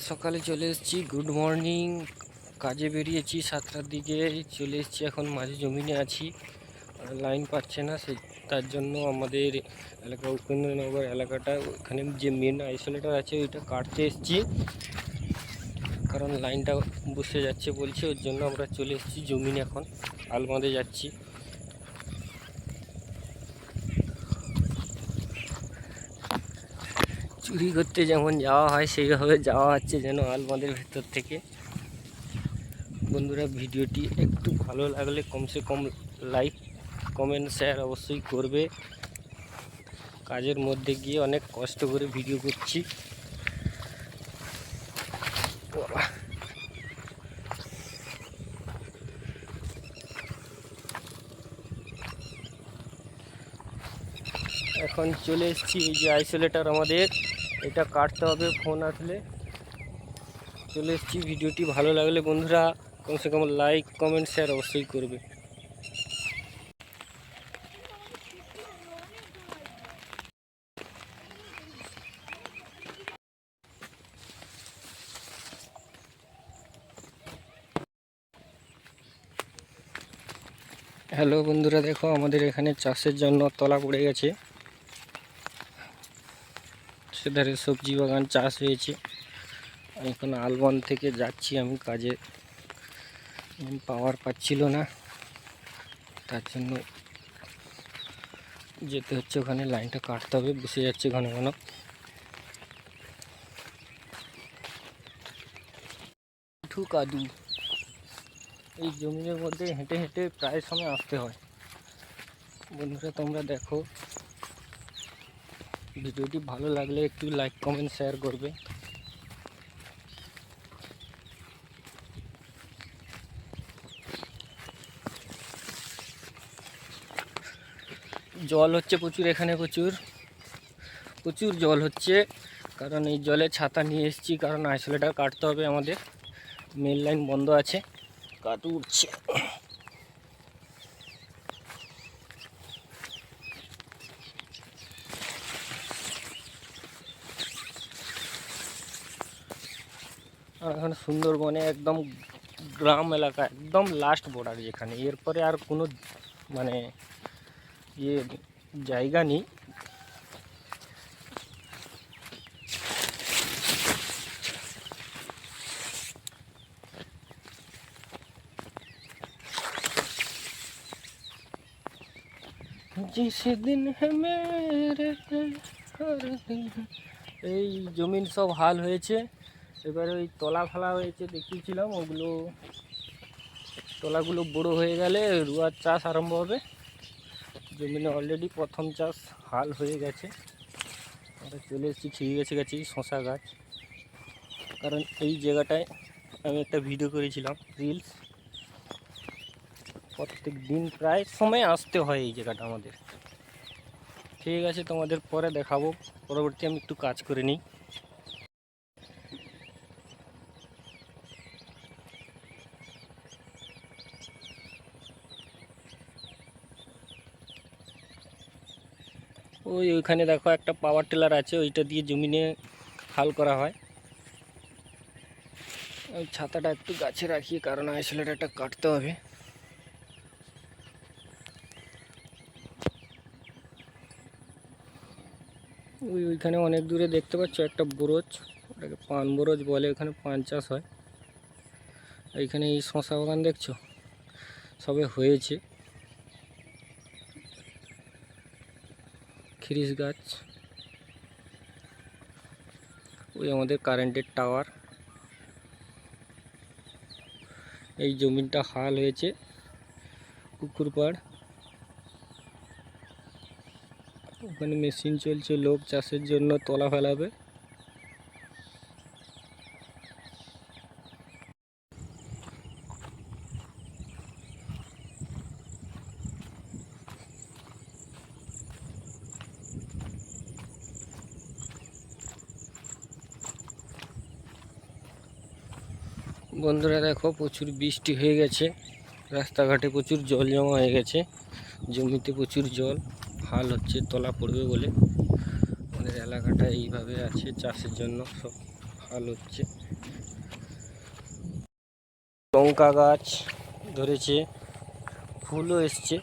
সকালে চলে এসেছি, গুড মর্নিং। কাজে বেরিয়েছি 7টার দিকে, চলে এসেছি, এখন মাঝে জমিনে আছি। লাইন পাচ্ছে না, তার জন্য আমাদের এলাকা উপেন্দ্রনগর এলাকাটা, ওখানে যে মেন আইসোলেটার আছে ওইটা কাটতে এসেছি, কারণ লাইনটা বসে যাচ্ছে বলছে, ওর জন্য আমরা চলে এসেছি জমিনে। এখন আলমাদে যাচ্ছি। চুরি করতে যেমন যাওয়া হয় সেইভাবে যাওয়া হচ্ছে যেন আলমাদের ভেতর থেকে। বন্ধুরা, ভিডিওটি একটু ভালো লাগলে কমসে কম লাইক কমেন্ট শেয়ার অবশ্যই করবে। কাজের মধ্যে গিয়ে অনেক কষ্ট করে ভিডিও করছি। এখন চলে এসেছি, এই যে আইসোলেটার আমাদের, এটা কাটতে হবে। ফোন আসলে চলে এসেছি। ভিডিওটি ভালো লাগলে বন্ধুরা কমসে কম লাইক কমেন্ট শেয়ার অবশ্যই করবে। হ্যালো বন্ধুরা, দেখো আমাদের এখানে চাষের জন্য তলা পড়ে গেছে। সেধারে সবজি বাগান চাষ হয়েছে। এখন আলবন থেকে যাচ্ছি আমি কাজে, পাওয়ার পাচ্ছিল না, তার জন্য যেতে হচ্ছে। ওখানে লাইনটা কাটতে হবে, বসে যাচ্ছে ঘন ঘন। কাদু, এই জমিনের মধ্যে হেঁটে হেঁটে প্রায় সময় আসতে হয়। বন্ধুরা, তোমরা দেখো, ভিডিওটি ভালো লাগলে একটু লাইক কমেন্ট শেয়ার করবে। জল হচ্ছে প্রচুর, এখানে প্রচুর জল হচ্ছে, কারণ এই জলে ছাতা নিয়ে এসেছি, কারণ আইসোলেটার কাটতে হবে আমাদের। মেন লাইন বন্ধ আছে, কাদু উঠছে। এখন সুন্দরবনে একদম গ্রাম এলাকা, একদম লাস্ট বর্ডার যেখানে, এরপরে আর কোনো মানে ইয়ে জায়গা নেই। সেদিন এই জমিন সব হাল হয়েছে। এবারে ওই তলা ফেলা হয়েছে, দেখিয়েছিলাম, ওগুলো তলাগুলো বড়ো হয়ে গেলে রুয়ার চাষ আরম্ভ হবে। জমিনে অলরেডি প্রথম চাষ হাল হয়ে গেছে। আমরা চলে এসেছি, ছিঁড়ে গেছি শশা গাছ, কারণ এই জায়গাটায় আমি একটা ভিডিও করেছিলাম, রিলস। প্রত্যেক দিন প্রায় সময় আসতে হয় এই জায়গাটা আমাদের। ঠিক আছে, তোমাদের পরে দেখাবো। পরবর্তী আমি একটু কাজ করে নিই। ওইখানে দেখো একটা পাওয়ার টিলার আছে, ওইটা দিয়ে জমিনে হাল করা হয়। ওই ছাতাটা একটু গাছে রাখি, কারণ আইসোলেটারটা কাটতে হবে। ওইখানে অনেক দূরে দেখতে পাচ্ছ একটা বরজ, ওটাকে পান বরজ বলে, ওখানে পান চাষ হয়। এইখানে এই শশা বাগান দেখছো, সবে হয়েছে। খিরিস গাছ, ওই আমাদের কারেন্টের টাওয়ার। এই জমিটা হাল হয়েছে, পুকুর পাড়, ওখানে মেশিন চলছে, লোক চাষের জন্য তলা ফেলাবে। বন্ধুরা দেখো, প্রচুর বৃষ্টি হয়ে গেছে, রাস্তাঘাটে প্রচুর জল জমা হয়ে গেছে, জমিতে প্রচুর জল, হাল হচ্ছে তলা পড়বে বলে। আমাদের এলাকাটা এইভাবে আছে, চাষের জন্য সব হাল হচ্ছে। লঙ্কা গাছ ধরেছে, ফুলও এসছে।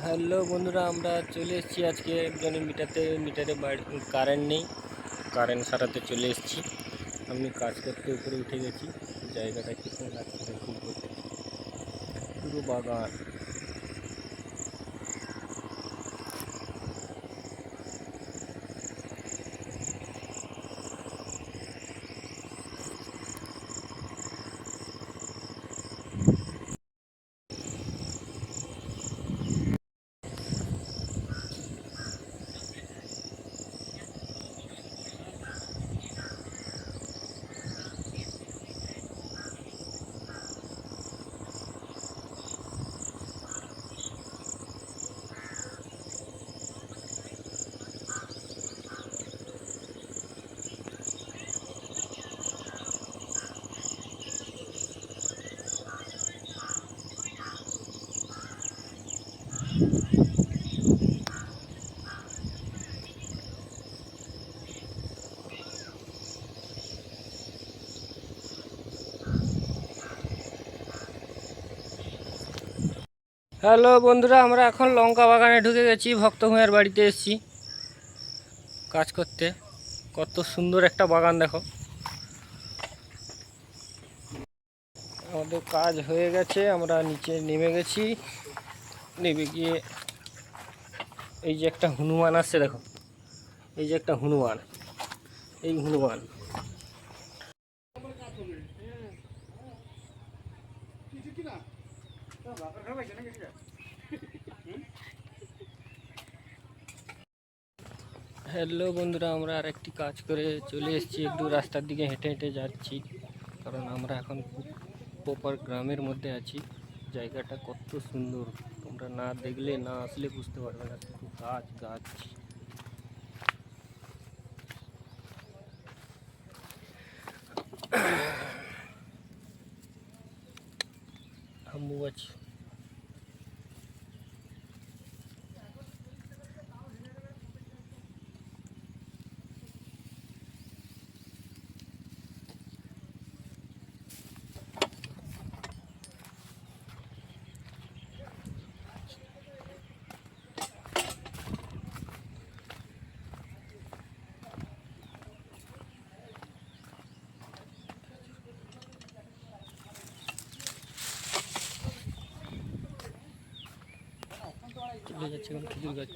হ্যালো বন্ধুরা, আমরা চলে এসেছি আজকে একজনের মিটারে বাড়ি কারেন্ট নেই, কারেন্ট সারাতে চলে এসেছি। আমি কাজ করতে উপরে উঠে গেছি। জায়গাটা কেমন লাগছে দেখুন, পুরো বাগান। হ্যালো বন্ধুরা, আমরা এখন লঙ্কা বাগানে ঢুকে গেছি। ভক্ত ভূঁইয়ার বাড়িতে এসেছি কাজ করতে। কত সুন্দর একটা বাগান দেখো। আমাদের কাজ হয়ে গেছে, আমরা নিচে নেমে গেছি। নেমে গিয়ে এই যে একটা হনুমান আসছে দেখো, এই যে একটা হনুমান, এই হনুমান। হ্যালো বন্ধুরা, আমরা আর একটি কাজ করে চলে এসেছি। একটু রাস্তার দিকে হেঁটে হেঁটে যাচ্ছি, কারণ আমরা এখন খুব প্রপার গ্রামের মধ্যে আছি। জায়গাটা কত সুন্দর, তোমরা না দেখলে, না আসলে বুঝতে পারবে না। শুধু গাছ গাছ। আম্মু আছে। চলে যাচ্ছে এখন খেজুর গাছ।